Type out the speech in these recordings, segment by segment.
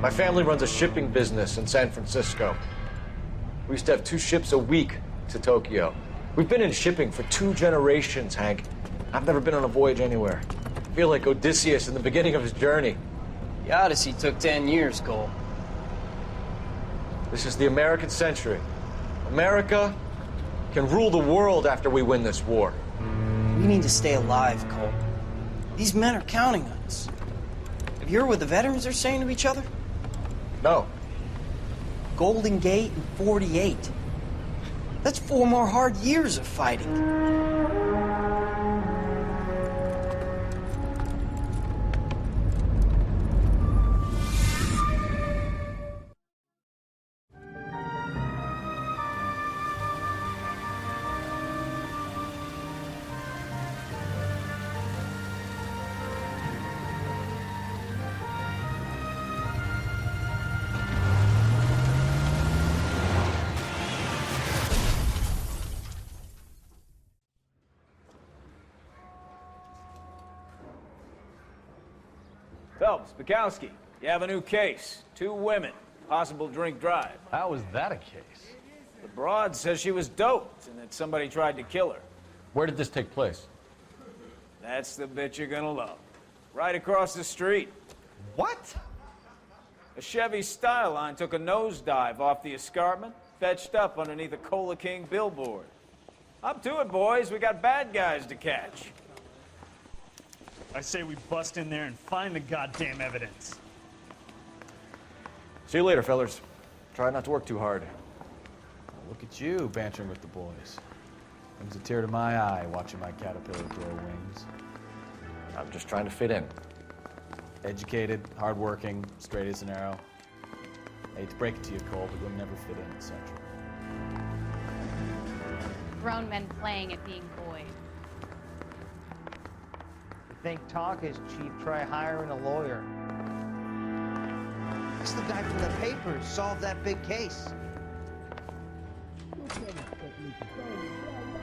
My family runs a shipping business in San Francisco. We used to have 2 ships a week to Tokyo. We've been in shipping for 2 generations, Hank. I've never been on a voyage anywhere. I feel like Odysseus in the beginning of his journey. The Odyssey took 10 years, Cole. This is the American century. America can rule the world after we win this war. We need to stay alive, Cole. These men are counting on us. Have you heard what the veterans are saying to each other? No. Golden Gate in 48. That's 4 more hard years of fighting. Phelps, Bukowski, you have a new case. 2 women, possible drink drive. How is that a case? The broad says she was doped and that somebody tried to kill her. Where did this take place? That's the bit you're gonna love. Right across the street. What? A Chevy Styline took a nosedive off the escarpment, fetched up underneath a Cola King billboard. Up to it, boys. We got bad guys to catch. I say we bust in there and find the goddamn evidence. See you later, fellas. Try not to work too hard. Look at you bantering with the boys. Brings a tear to my eye watching my caterpillar grow wings. I'm just trying to fit in. Educated, hardworking, straight as an arrow. I hate to break it to you, Cole, but you'll never fit in at Central. Grown men playing at being boys. Think talk is cheap, try hiring a lawyer. It's the guy from the papers solved that big case.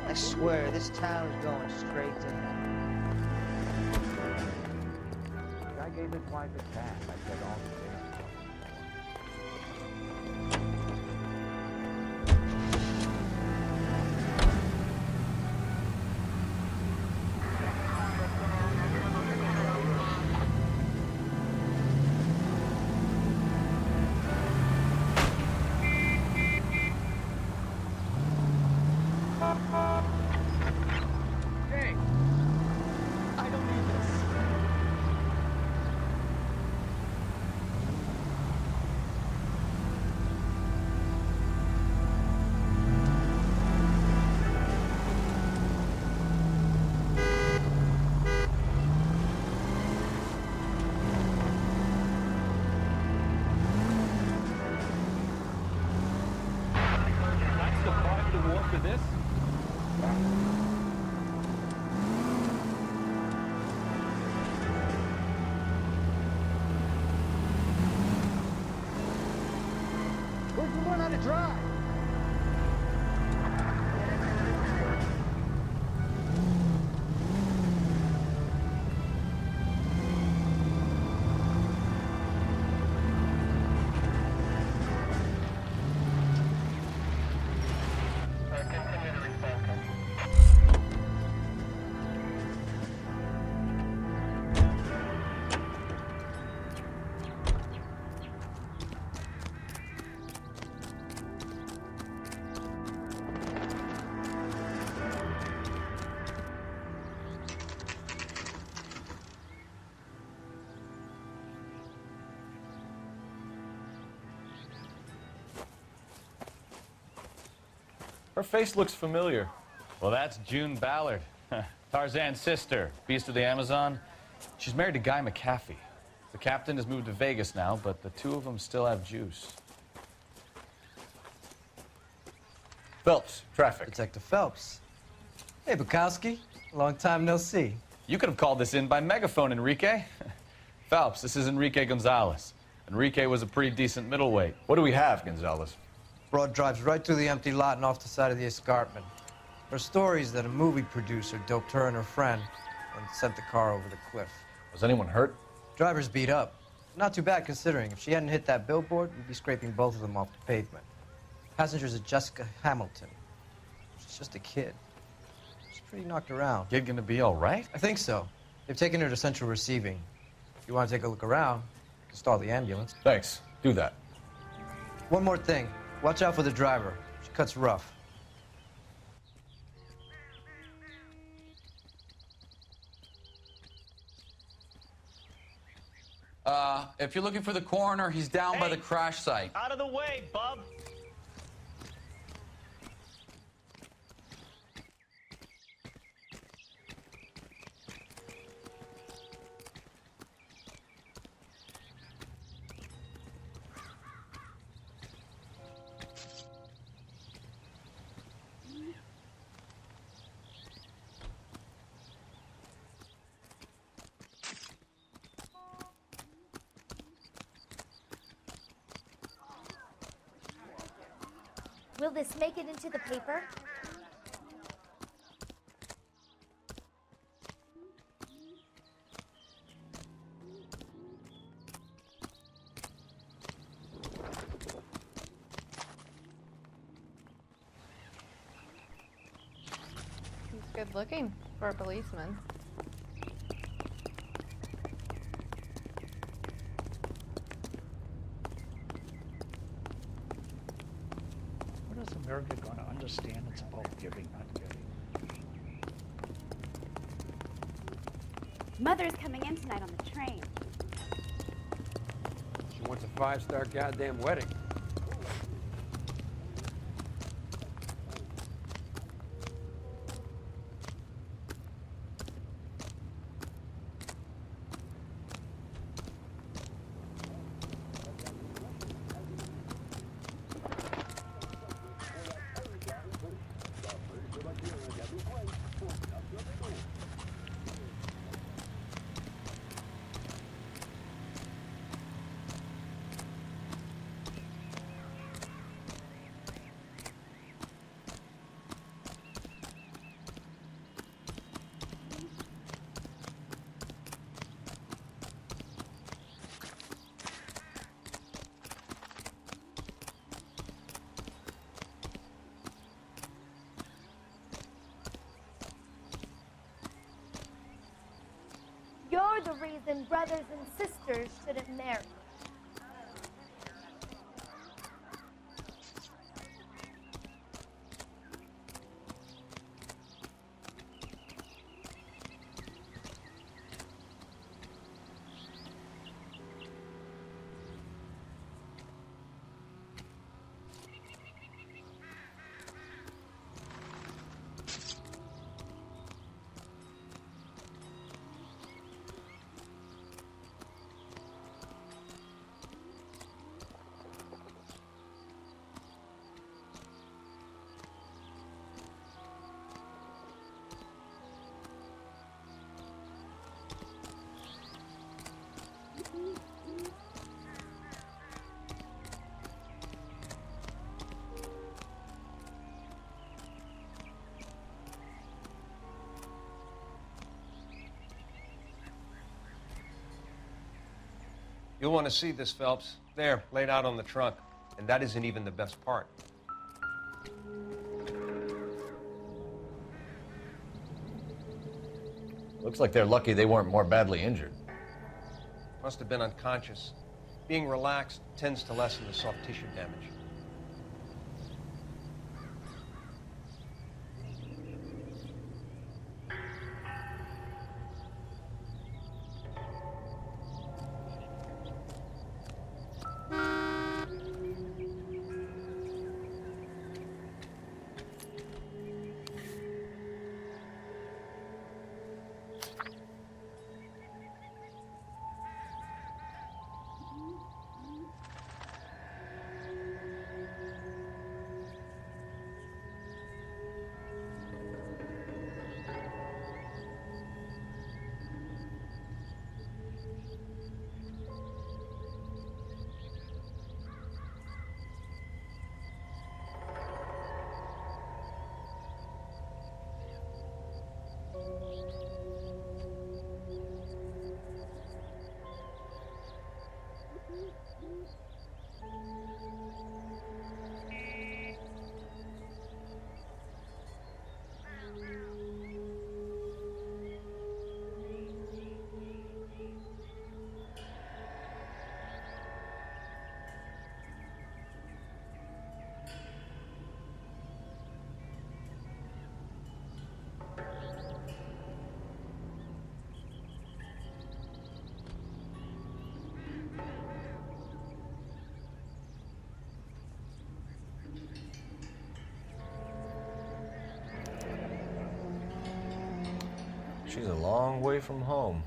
I swear, this town is going straight to hell. I gave his wife a cat. I said all the things. This? Where'd you learn how to drive? Her face looks familiar. Well, that's June Ballard, Tarzan's sister, beast of the Amazon. She's married to Guy McAfee. The captain has moved to Vegas now, but the 2 of them still have juice. Phelps, traffic. Detective Phelps. Hey, Bukowski. Long time no see. You could have called this in by megaphone, Enrique. Phelps, this is Enrique Gonzalez. Enrique was a pretty decent middleweight. What do we have, Gonzalez? Broad drives right through the empty lot and off the side of the escarpment. Her story is that a movie producer doped her and her friend and sent the car over the cliff. Was anyone hurt? Driver's beat up. Not too bad considering. If she hadn't hit that billboard, we'd be scraping both of them off the pavement. Passenger's a Jessica Hamilton. She's just a kid. She's pretty knocked around. Kid gonna be all right? I think so. They've taken her to central receiving. If you want to take a look around, you can stall the ambulance. Thanks. Do that. One more thing. Watch out for the driver. She cuts rough. If you're looking for the coroner, he's down by the crash site. Out of the way, bub. Will this make it into the paper? He's good looking for a policeman. What is America going to understand? It's about giving, not getting. Mother's coming in tonight on the train. She wants a 5-star goddamn wedding. You're the reason brothers and sisters shouldn't marry. You'll want to see this, Phelps. There, laid out on the trunk. And that isn't even the best part. Looks like they're lucky they weren't more badly injured. Must have been unconscious. Being relaxed tends to lessen the soft tissue damage. She's a long way from home.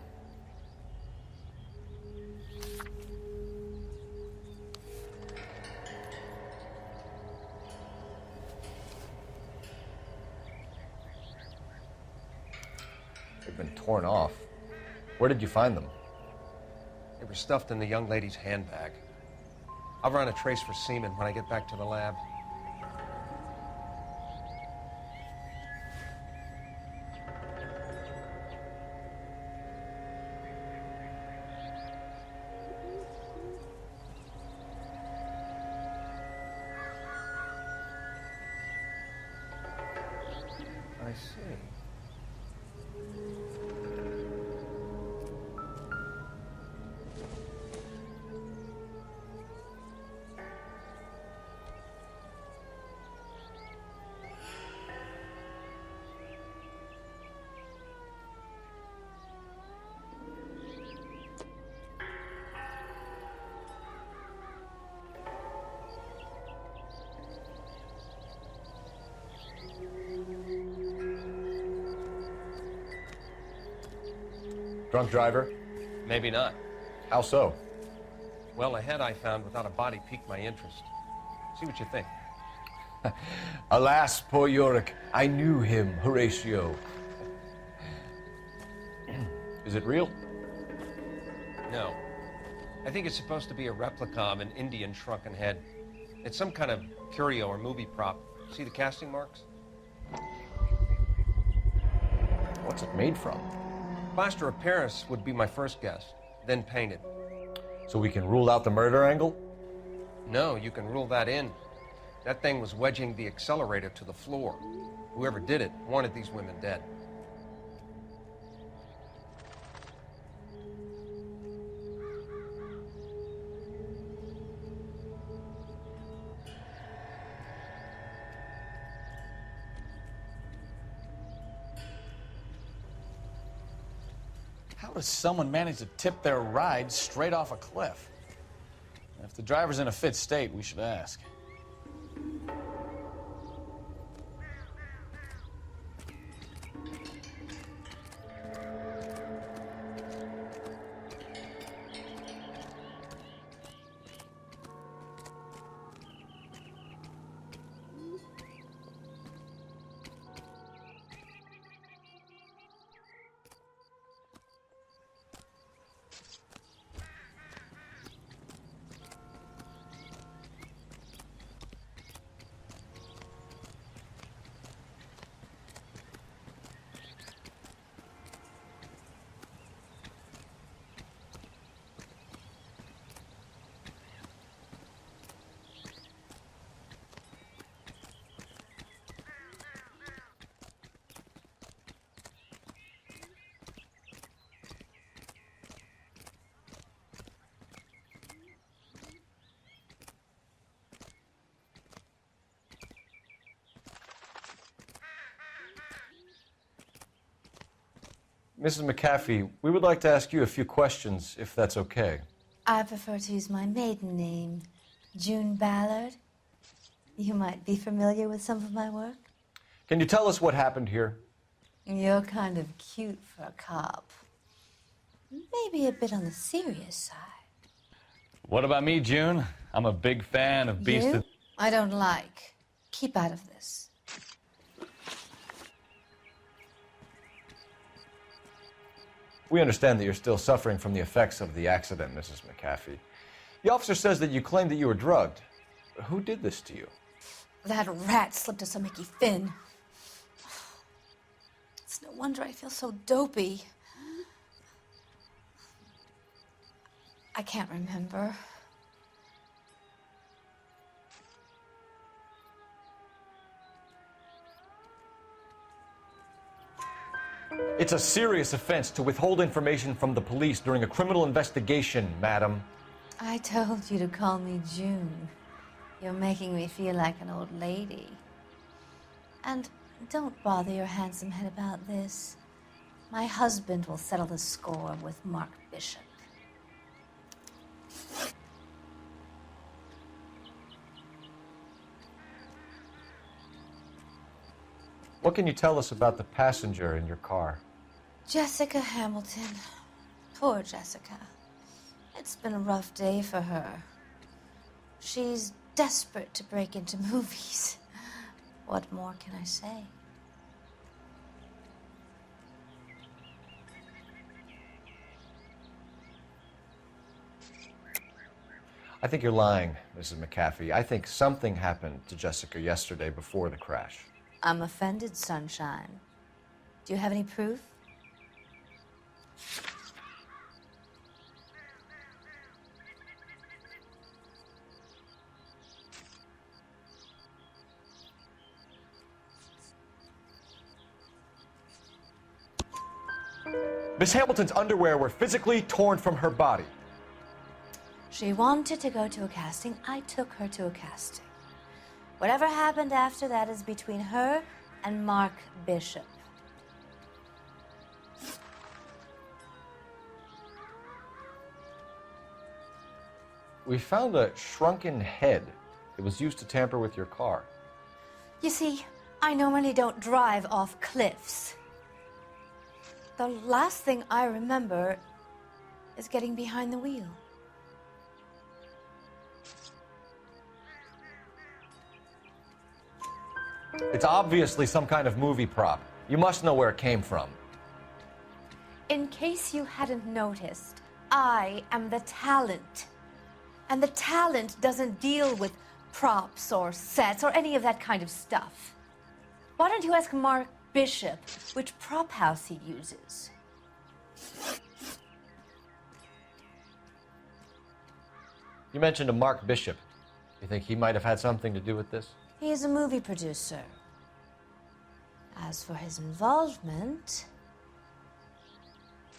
They've been torn off. Where did you find them? They were stuffed in the young lady's handbag. I'll run a trace for semen when I get back to the lab. I see. Drunk driver? Maybe not. How so? Well, a head I found without a body piqued my interest. See what you think. Alas, poor Yorick. I knew him, Horatio. Is it real? No. I think it's supposed to be a replica of an Indian shrunken head. It's some kind of curio or movie prop. See the casting marks? What's it made from? Plaster of Paris would be my first guess, then painted. So we can rule out the murder angle? No, you can rule that in. That thing was wedging the accelerator to the floor. Whoever did it wanted these women dead. How does someone manage to tip their ride straight off a cliff? If the driver's in a fit state, we should ask. Mrs. McAfee, we would like to ask you a few questions, if that's okay. I prefer to use my maiden name, June Ballard. You might be familiar with some of my work. Can you tell us what happened here? You're kind of cute for a cop. Maybe a bit on the serious side. What about me, June? I'm a big fan of Beast You? of... I don't like. Keep out of this. We understand that you're still suffering from the effects of the accident, Mrs. McAfee. The officer says that you claimed that you were drugged. Who did this to you? That rat slipped us a Mickey Finn. It's no wonder I feel so dopey. I can't remember. It's a serious offense to withhold information from the police during a criminal investigation, madam. I told you to call me June. You're making me feel like an old lady. And don't bother your handsome head about this. My husband will settle the score with Mark Bishop. What can you tell us about the passenger in your car? Jessica Hamilton. Poor Jessica. It's been a rough day for her. She's desperate to break into movies. What more can I say? I think you're lying, Mrs. McAfee. I think something happened to Jessica yesterday before the crash. I'm offended, Sunshine. Do you have any proof? Miss Hamilton's underwear were physically torn from her body. She wanted to go to a casting. I took her to a casting. Whatever happened after that is between her and Mark Bishop. We found a shrunken head. It was used to tamper with your car. You see, I normally don't drive off cliffs. The last thing I remember is getting behind the wheel. It's obviously some kind of movie prop. You must know where it came from. In case you hadn't noticed, I am the talent. And the talent doesn't deal with props or sets or any of that kind of stuff. Why don't you ask Mark Bishop which prop house he uses? You mentioned a Mark Bishop. You think he might have had something to do with this? He is a movie producer. As for his involvement,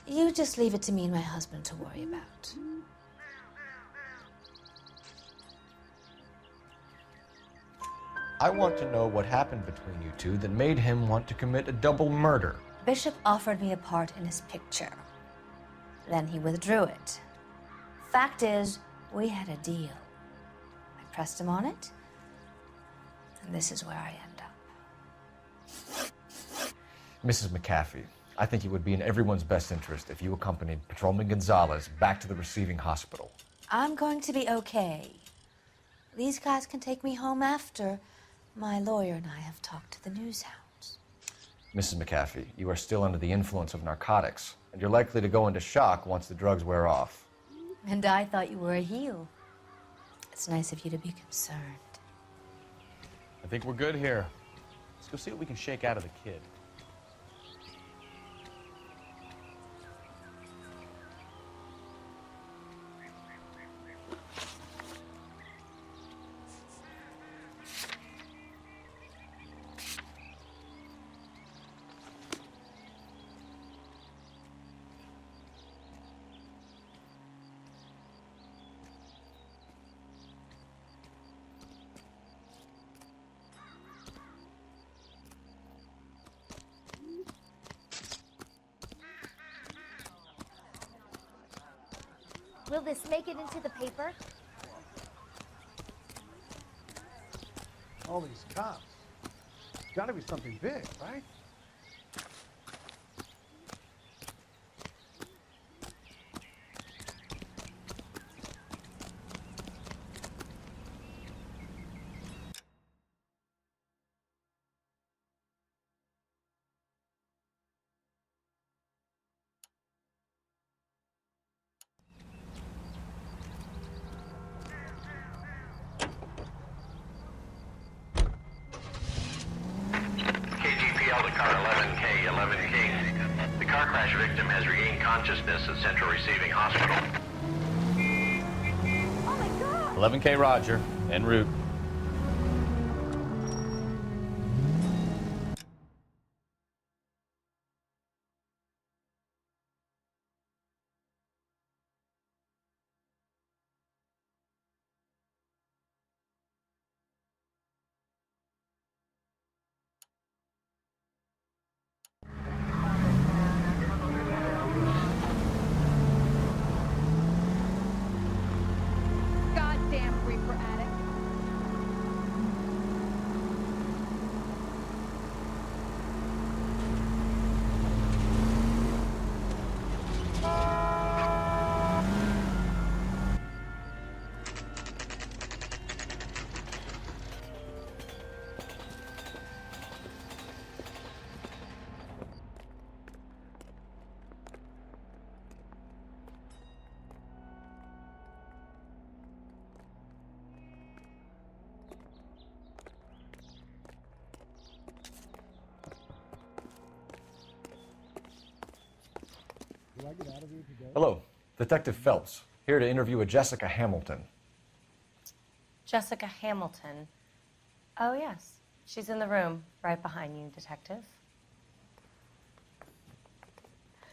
you just leave it to me and my husband to worry about. I want to know what happened between you two that made him want to commit a double murder. Bishop offered me a part in his picture. Then he withdrew it. Fact is, we had a deal. I pressed him on it, and this is where I end up. Mrs. McAfee, I think it would be in everyone's best interest if you accompanied Patrolman Gonzalez back to the receiving hospital. I'm going to be okay. These guys can take me home after my lawyer and I have talked to the news hounds. Mrs. McAfee, you are still under the influence of narcotics, and you're likely to go into shock once the drugs wear off. And I thought you were a heel. It's nice of you to be concerned. I think we're good here. Let's go see what we can shake out of the kid. Will this make it into the paper? All these cops. It's gotta be something big, right? KGPL to car 11K, 11K. The car crash victim has regained consciousness at Central Receiving Hospital. Oh my God! 11K Roger, en route. Hello, Detective Phelps, here to interview a Jessica Hamilton. Jessica Hamilton. Oh, yes. She's in the room right behind you, Detective.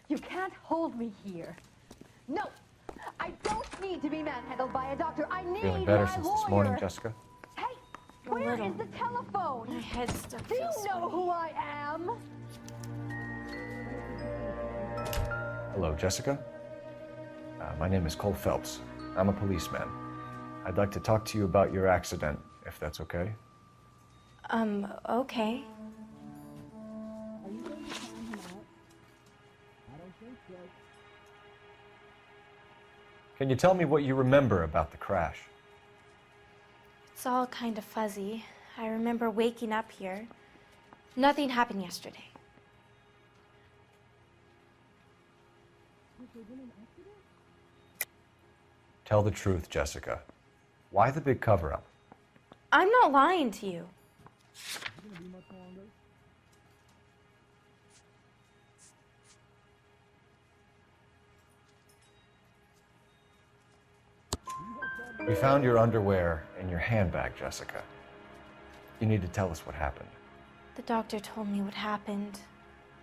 You can't hold me here. No, I don't need to be manhandled by a doctor. I need Feeling better my since lawyer. this morning, Jessica? Hey, where is the telephone? My head still Do you feels know funny. who I am? Hello, Jessica. My name is Cole Phelps. I'm a policeman. I'd like to talk to you about your accident, if that's okay. Okay. Can you tell me what you remember about the crash? It's all kind of fuzzy. I remember waking up here. Nothing happened yesterday. Tell the truth, Jessica. Why the big cover-up? I'm not lying to you. We found your underwear in your handbag, Jessica. You need to tell us what happened. The doctor told me what happened.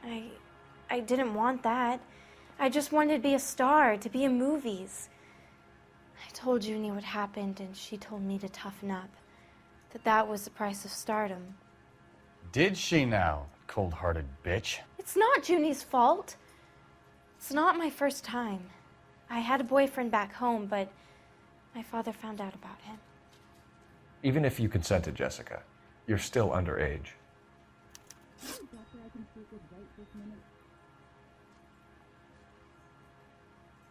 I didn't want that. I just wanted to be a star, to be in movies. I told Junie what happened, and she told me to toughen up. That was the price of stardom. Did she now, cold-hearted bitch? It's not Junie's fault. It's not my first time. I had a boyfriend back home, but my father found out about him. Even if you consented, Jessica, you're still underage.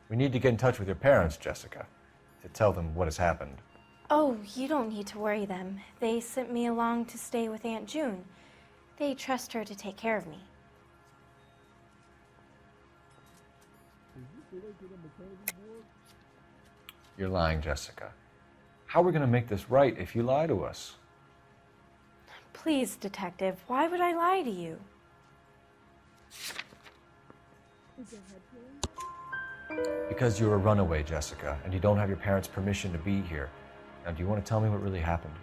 We need to get in touch with your parents, Jessica, to tell them what has happened. Oh, you don't need to worry them. They sent me along to stay with Aunt June. They trust her to take care of me. You're lying, Jessica. How are we going to make this right if you lie to us? Please, Detective, why would I lie to you? Because you're a runaway, Jessica, and you don't have your parents' permission to be here. Now, do you want to tell me what really happened?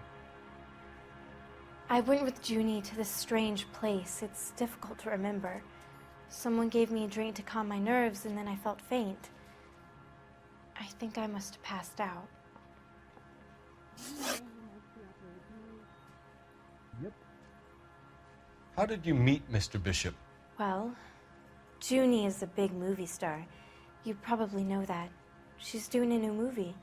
I went with Junie to this strange place. It's difficult to remember. Someone gave me a drink to calm my nerves, and then I felt faint. I think I must have passed out. How did you meet Mr. Bishop? Well, Junie is a big movie star. You probably know that. She's doing a new movie.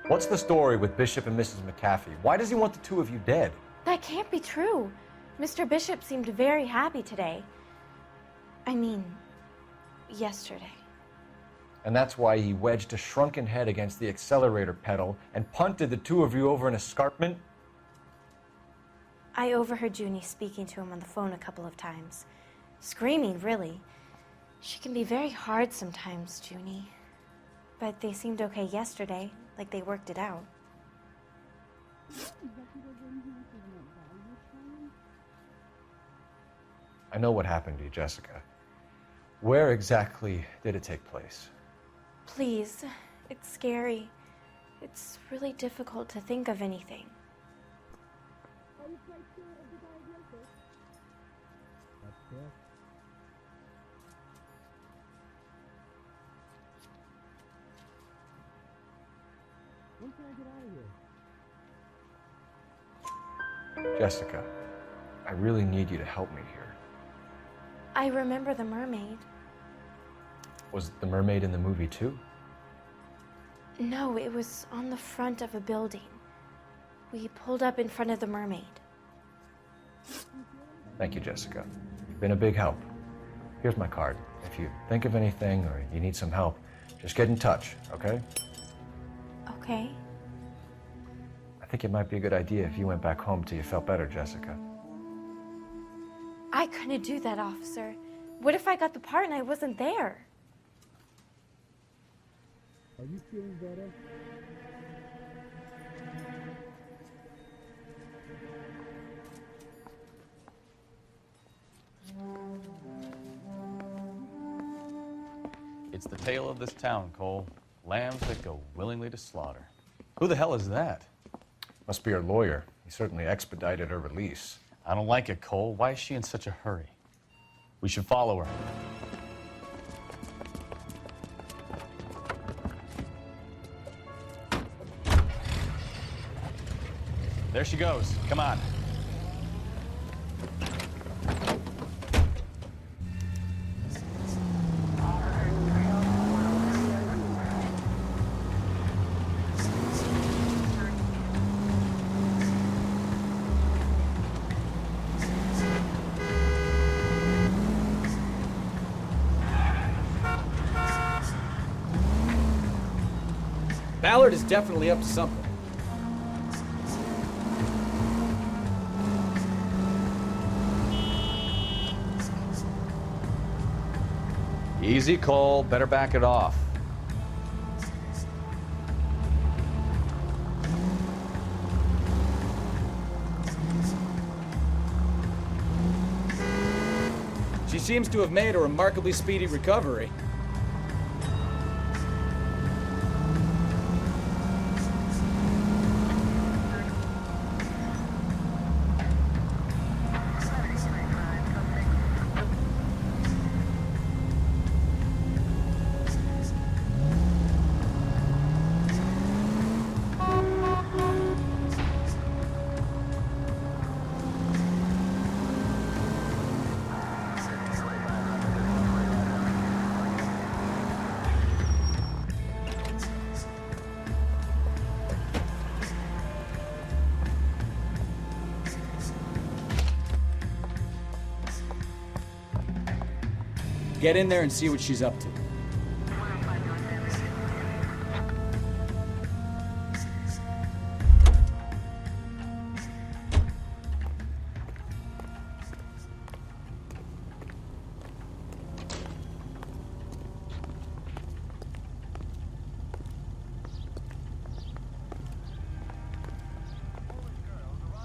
What's the story with Bishop and Mrs. McAfee? Why does he want the two of you dead? That can't be true. Mr. Bishop seemed very happy today. I mean, yesterday. And that's why he wedged a shrunken head against the accelerator pedal and punted the two of you over an escarpment? I overheard Junie speaking to him on the phone a couple of times. Screaming, really. She can be very hard sometimes, Junie. But they seemed okay yesterday, like they worked it out. I know what happened to you, Jessica. Where exactly did it take place? Please, it's scary. It's really difficult to think of anything. Jessica, I really need you to help me here. I remember the mermaid. Was the mermaid in the movie too? No, it was on the front of a building. We pulled up in front of the mermaid. Thank you, Jessica. You've been a big help. Here's my card. If you think of anything or you need some help, just get in touch, okay? Okay. I think it might be a good idea if you went back home till you felt better, Jessica. I couldn't do that, officer. What if I got the part and I wasn't there? Are you feeling better? It's the tale of this town, Cole. Lambs that go willingly to slaughter. Who the hell is that? Must be her lawyer. He certainly expedited her release. I don't like it, Cole. Why is she in such a hurry? We should follow her. There she goes. Come on. Ballard is definitely up to something. Easy, Cole. Better back it off. She seems to have made a remarkably speedy recovery. Get in there and see what she's up to.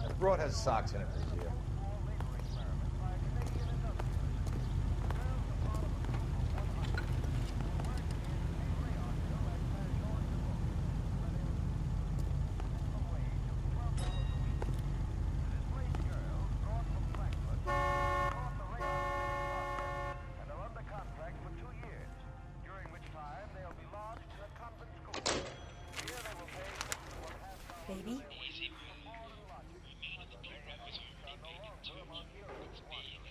That broad has socks in it for you. Baby?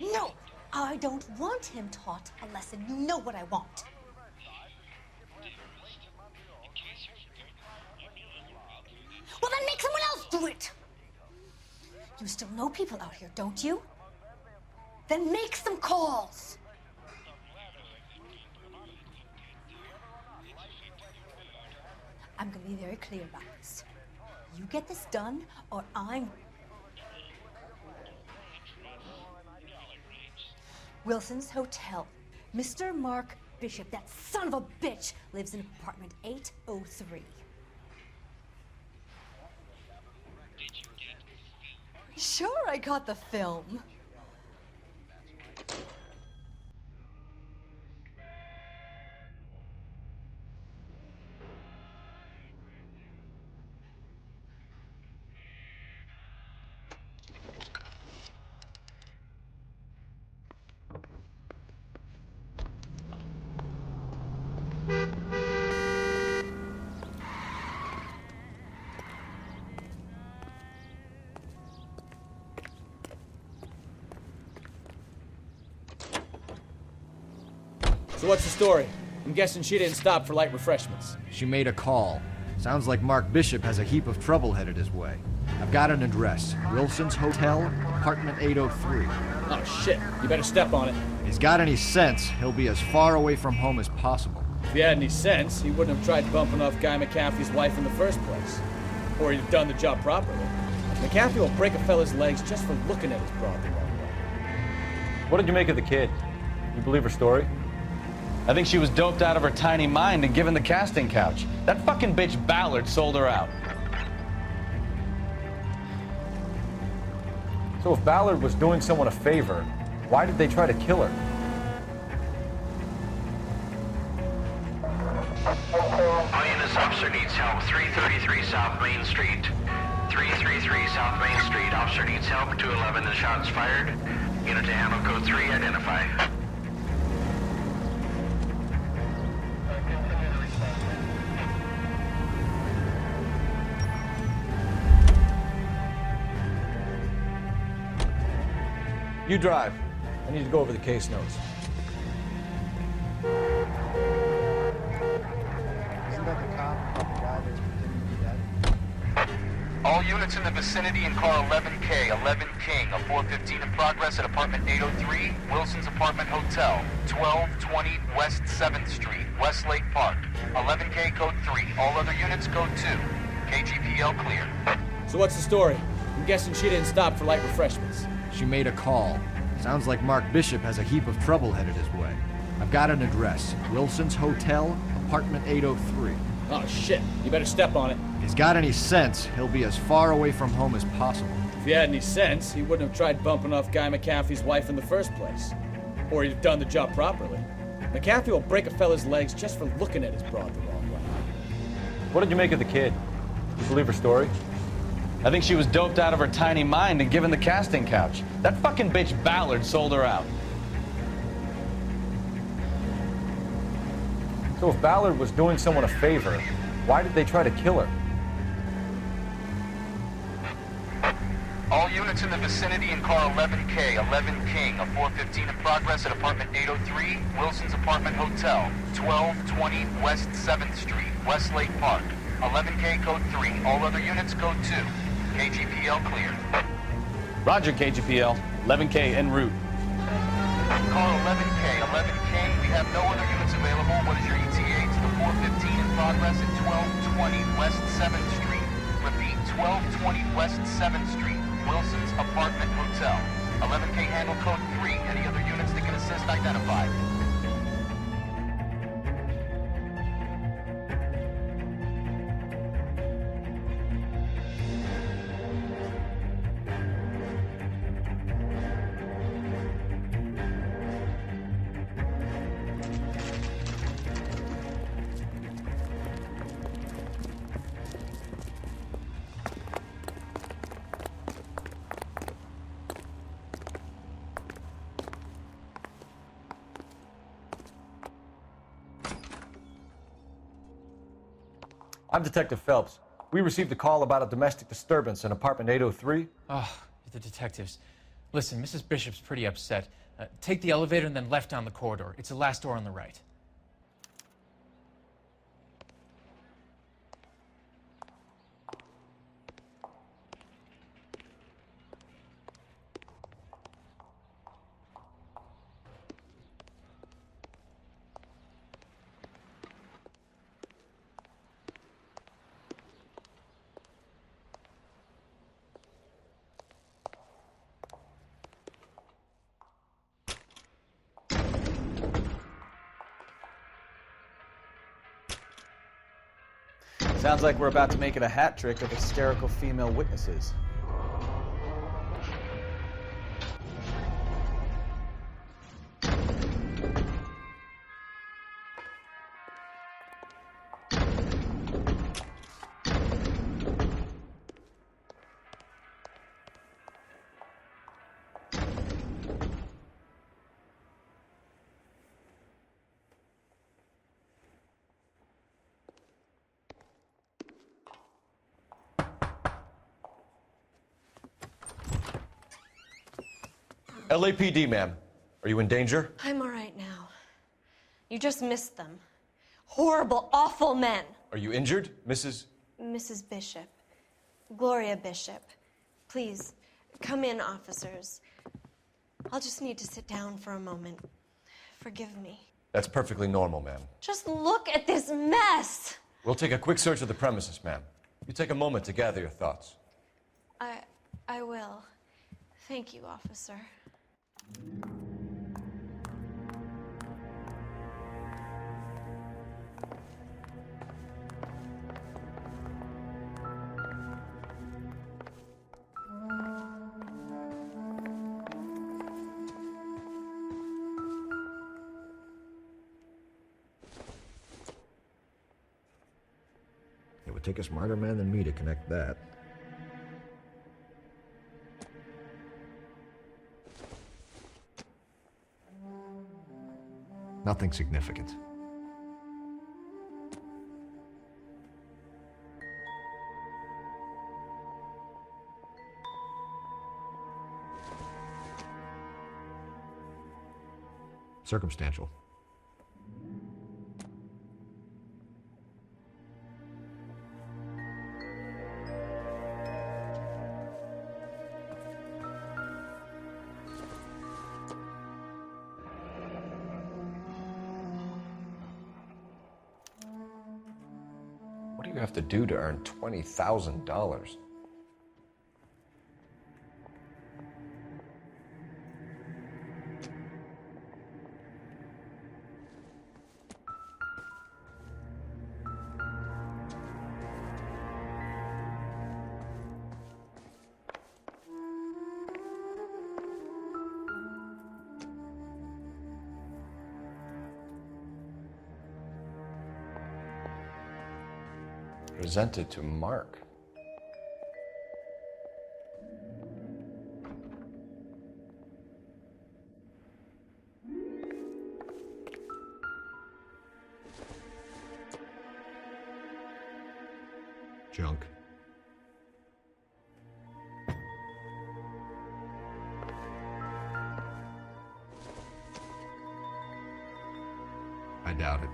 No! I don't want him taught a lesson. You know what I want. Well, then make someone else do it! You still know people out here, don't you? Then make some calls! I'm gonna be very clear about this. You get this done, or I'm... Wilson's Hotel. Mr. Mark Bishop, that son of a bitch, lives in apartment 803. Sure, I got the film. So what's the story? I'm guessing she didn't stop for light refreshments. She made a call. Sounds like Mark Bishop has a heap of trouble headed his way. I've got an address. Wilson's Hotel, apartment 803. Oh shit, you better step on it. If he's got any sense, he'll be as far away from home as possible. If he had any sense, he wouldn't have tried bumping off Guy McCaffrey's wife in the first place. Or he'd have done the job properly. McCaffrey will break a fella's legs just for looking at his broad the wrong way. What did you make of the kid? You believe her story? I think she was doped out of her tiny mind and given the casting couch. That fucking bitch Ballard sold her out. So if Ballard was doing someone a favor, Why did they try to kill her? All units, officer needs help. 333 South Main Street. 333 South Main Street. Officer needs help. 211 and shots fired. Unit to handle code 3, identify. You drive. I need to go over the case notes. Isn't that the cop about the guy that's pretending to be dead? All units in the vicinity in car 11K, 11 King, a 415 in progress at apartment 803, Wilson's Apartment Hotel, 1220 West 7th Street, Westlake Park. 11K code 3, all other units code 2. KGPL clear. So what's the story? I'm guessing she didn't stop for light refreshments. She made a call. Sounds like Mark Bishop has a heap of trouble headed his way. I've got an address. Wilson's Hotel, apartment 803. Oh shit, you better step on it. If he's got any sense, he'll be as far away from home as possible. If he had any sense, he wouldn't have tried bumping off Guy McAfee's wife in the first place. Or he'd have done the job properly. McAfee will break a fella's legs just for looking at his broad the wrong way. What did you make of the kid? You believe her story? I think she was doped out of her tiny mind and given the casting couch. That fucking bitch Ballard sold her out. So if Ballard was doing someone a favor, why did they try to kill her? All units in the vicinity in car 11K, 11 King, a 415 in progress at apartment 803, Wilson's Apartment Hotel, 1220 West 7th Street, Westlake Park. 11K code 3, all other units code 2. KGPL clear. Roger, KGPL. 11K en route. Car 11K, 11 King, we have no other units available. What is your ETA to the 415 in progress at 1220 West 7th Street? Repeat, 1220 West 7th Street, Wilson's Apartment Hotel. 11K handle code 3. Any other units that can assist identified. I'm Detective Phelps. We received a call about a domestic disturbance in apartment 803. Oh, the detectives. Listen, Mrs. Bishop's pretty upset. Take the elevator and then left down the corridor. It's the last door on the right. Sounds like we're about to make it a hat trick of hysterical female witnesses. LAPD, ma'am. Are you in danger? I'm all right now. You just missed them. Horrible, awful men. Are you injured, Mrs.? Mrs. Bishop. Gloria Bishop. Please, come in, officers. I'll just need to sit down for a moment. Forgive me. That's perfectly normal, ma'am. Just look at this mess! We'll take a quick search of the premises, ma'am. You take a moment to gather your thoughts. I will. Thank you, officer. would take a smarter man than me to connect that. Nothing significant. Circumstantial. What do you have to do to earn $20,000? Presented to Mark. Junk. I doubt it.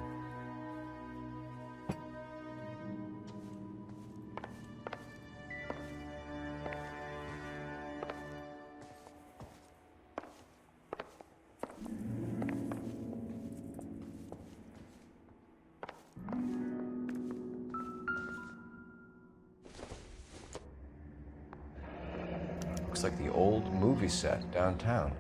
Looks like the old movie set downtown.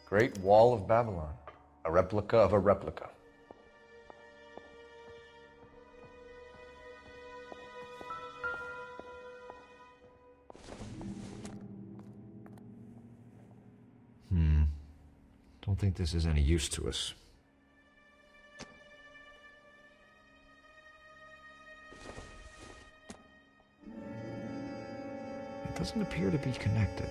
Great Wall of Babylon. A replica of a replica. Don't think this is any use to us. It doesn't appear to be connected.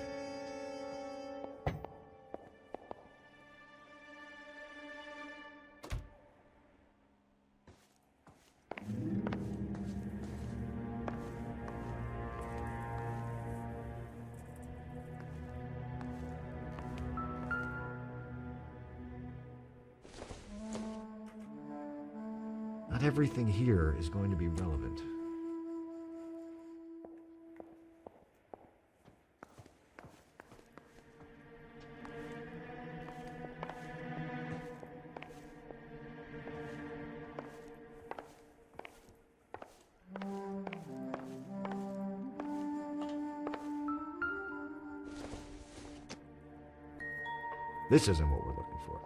Not everything here is going to be relevant. This isn't what we're looking for.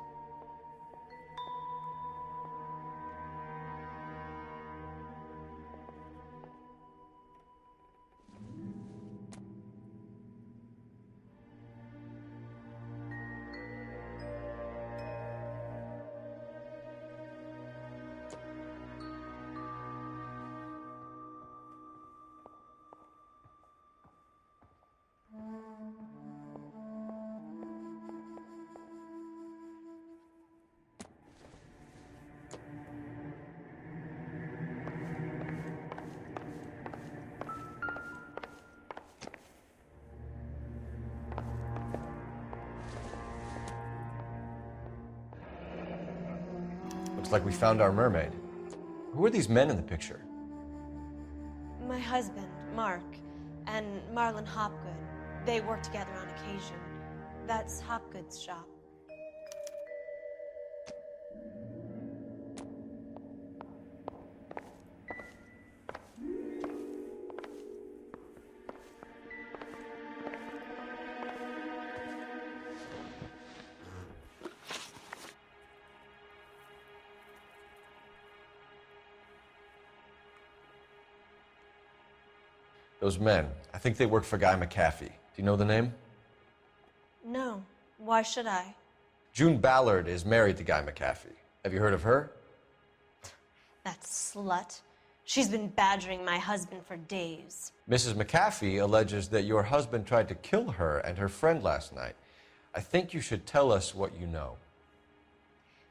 Looks like we found our mermaid. Who are these men in the picture? My husband, Mark, and Marlon Hopgood. They work together on occasion. That's Hopgood's shop. Those men, I think they work for Guy McAfee. Do you know the name? No. Why should I? June Ballard is married to Guy McAfee. Have you heard of her? That slut. She's been badgering my husband for days. Mrs. McAfee alleges that your husband tried to kill her and her friend last night. I think you should tell us what you know.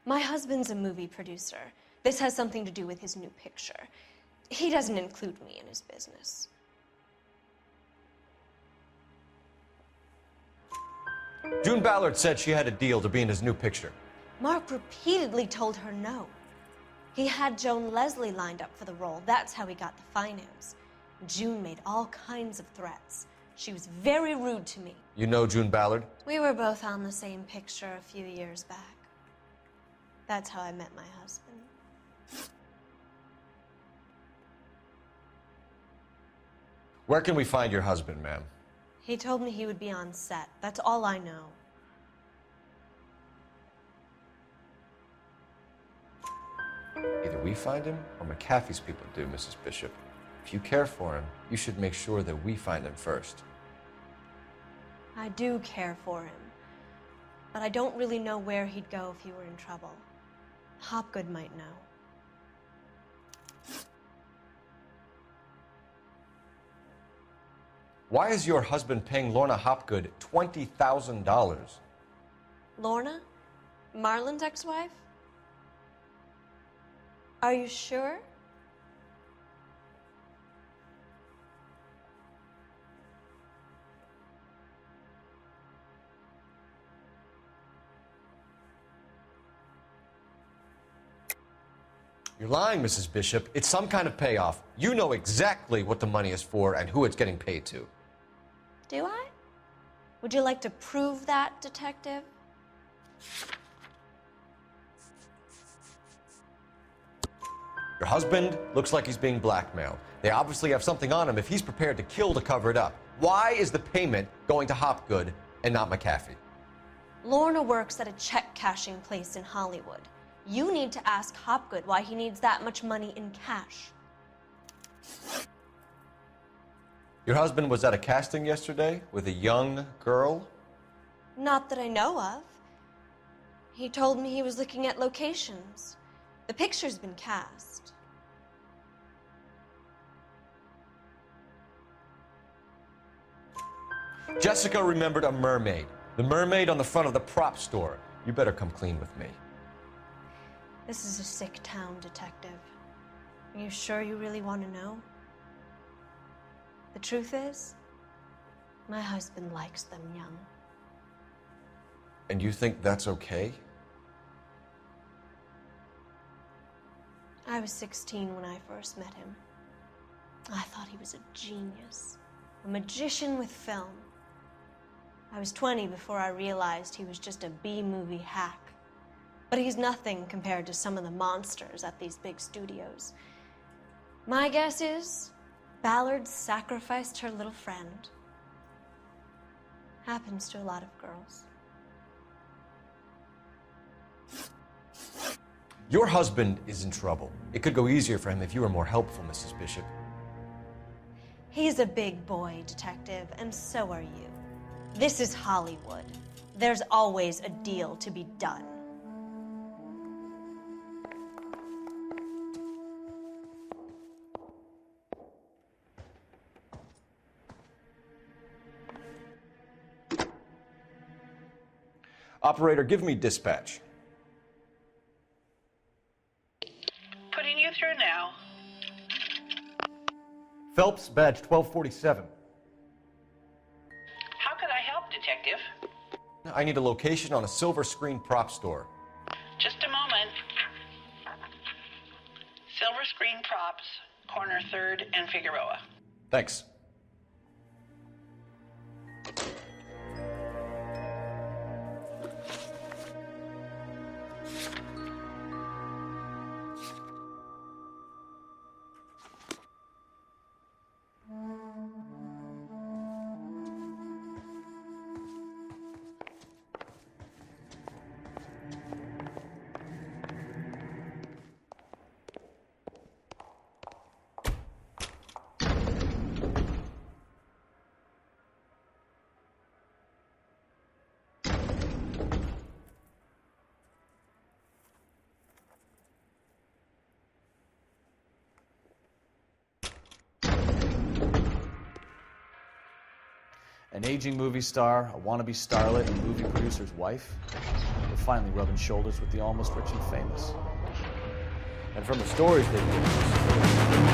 My husband's a movie producer. This has something to do with his new picture. He doesn't include me in his business. June Ballard said she had a deal to be in his new picture. Mark repeatedly told her no. He had Joan Leslie lined up for the role. That's how he got the finance. June made all kinds of threats. She was very rude to me. You know June Ballard? We were both on the same picture a few years back. That's how I met my husband. Where can we find your husband, ma'am? He told me he would be on set. That's all I know. Either we find him or McAfee's people do, Mrs. Bishop. If you care for him, you should make sure that we find him first. I do care for him, but I don't really know where he'd go if he were in trouble. Hopgood might know. Why is your husband paying Lorna Hopgood $20,000? Lorna? Marlon's ex-wife? Are you sure? You're lying, Mrs. Bishop. It's some kind of payoff. You know exactly what the money is for and who it's getting paid to. Do I? Would you like to prove that, detective? Your husband looks like he's being blackmailed. They obviously have something on him if he's prepared to kill to cover it up. Why is the payment going to Hopgood and not McAfee? Lorna works at a check-cashing place in Hollywood. You need to ask Hopgood why he needs that much money in cash. Your husband was at a casting yesterday with a young girl? Not that I know of. He told me he was looking at locations. The picture's been cast. Jessica remembered a mermaid. The mermaid on the front of the prop store. You better come clean with me. This is a sick town, detective. Are you sure you really want to know? The truth is, my husband likes them young. And you think that's okay? I was 16 when I first met him. I thought he was a genius, a magician with film. I was 20 before I realized he was just a B-movie hack. But he's nothing compared to some of the monsters at these big studios. My guess is Ballard sacrificed her little friend. Happens to a lot of girls. Your husband is in trouble. It could go easier for him if you were more helpful, Mrs. Bishop. He's a big boy, detective, and so are you. This is Hollywood. There's always a deal to be done. Operator, give me dispatch. Putting you through now. Phelps, badge 1247. How could I help, Detective? I need a location on a silver screen prop store. Just a moment. Silver Screen Props, corner 3rd and Figueroa. Thanks. An aging movie star, a wannabe starlet, and movie producer's wife. They're finally rubbing shoulders with the almost rich and famous. And from the stories they give us,